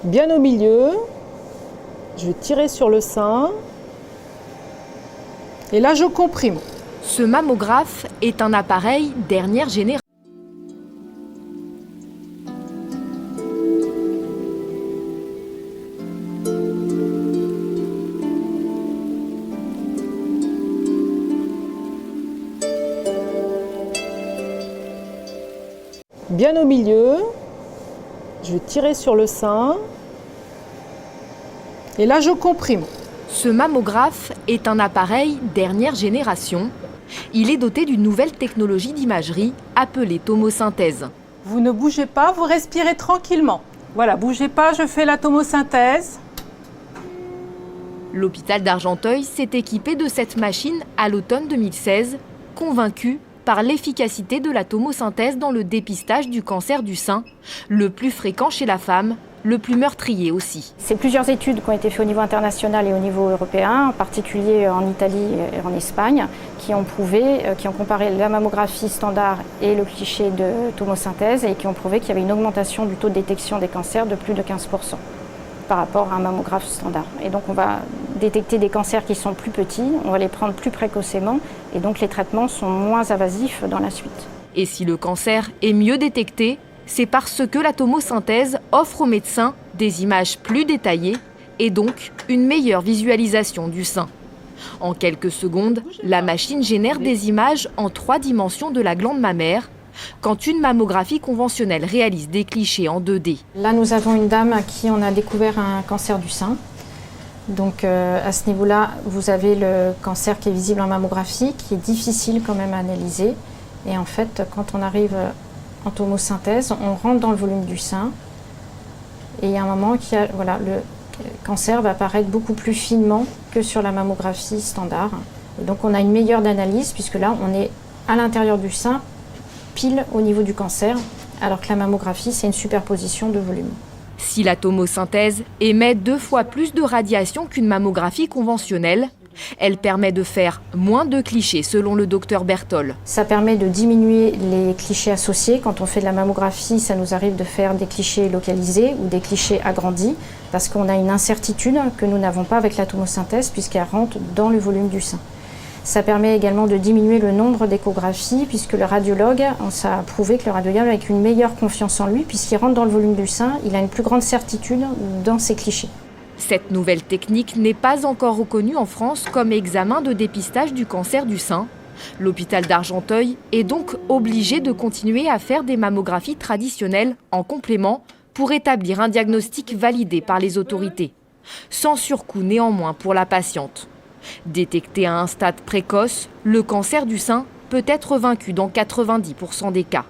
bien au milieu. Je vais tirer sur le sein. Et là, je comprime. Ce mammographe est un appareil dernière génération. Bien au milieu. Je vais tirer sur le sein. Et là, je comprime. Ce mammographe est un appareil dernière génération. Il est doté d'une nouvelle technologie d'imagerie appelée tomosynthèse. Vous ne bougez pas, vous respirez tranquillement. Voilà, bougez pas, je fais la tomosynthèse. L'hôpital d'Argenteuil s'est équipé de cette machine à l'automne 2016, convaincu par l'efficacité de la tomosynthèse dans le dépistage du cancer du sein, le plus fréquent chez la femme, le plus meurtrier aussi. C'est plusieurs études qui ont été faites au niveau international et au niveau européen, en particulier en Italie et en Espagne, qui ont comparé la mammographie standard et le cliché de tomosynthèse et qui ont prouvé qu'il y avait une augmentation du taux de détection des cancers de plus de 15% par rapport à un mammographe standard. Et donc on va détecter des cancers qui sont plus petits, on va les prendre plus précocement et donc les traitements sont moins invasifs dans la suite. Et si le cancer est mieux détecté, c'est parce que la tomosynthèse offre aux médecins des images plus détaillées et donc une meilleure visualisation du sein. En quelques secondes, la machine génère des images en 3 dimensions de la glande mammaire, quand une mammographie conventionnelle réalise des clichés en 2D. Là, nous avons une dame à qui on a découvert un cancer du sein. Donc à ce niveau-là, vous avez le cancer qui est visible en mammographie, qui est difficile quand même à analyser. Et en fait, quand on arrive en tomosynthèse, on rentre dans le volume du sein. Et il y a un moment le cancer va apparaître beaucoup plus finement que sur la mammographie standard. Et donc on a une meilleure analyse, puisque là, on est à l'intérieur du sein, pile au niveau du cancer, alors que la mammographie, c'est une superposition de volumes. Si la tomosynthèse émet 2 fois plus de radiation qu'une mammographie conventionnelle, elle permet de faire moins de clichés selon le docteur Bertol. Ça permet de diminuer les clichés associés. Quand on fait de la mammographie, ça nous arrive de faire des clichés localisés ou des clichés agrandis parce qu'on a une incertitude que nous n'avons pas avec la tomosynthèse puisqu'elle rentre dans le volume du sein. Ça permet également de diminuer le nombre d'échographies puisque le radiologue, ça a prouvé que le radiologue avec une meilleure confiance en lui puisqu'il rentre dans le volume du sein, il a une plus grande certitude dans ses clichés. Cette nouvelle technique n'est pas encore reconnue en France comme examen de dépistage du cancer du sein. L'hôpital d'Argenteuil est donc obligé de continuer à faire des mammographies traditionnelles en complément pour établir un diagnostic validé par les autorités. Sans surcoût néanmoins pour la patiente. Détecté à un stade précoce, le cancer du sein peut être vaincu dans 90% des cas.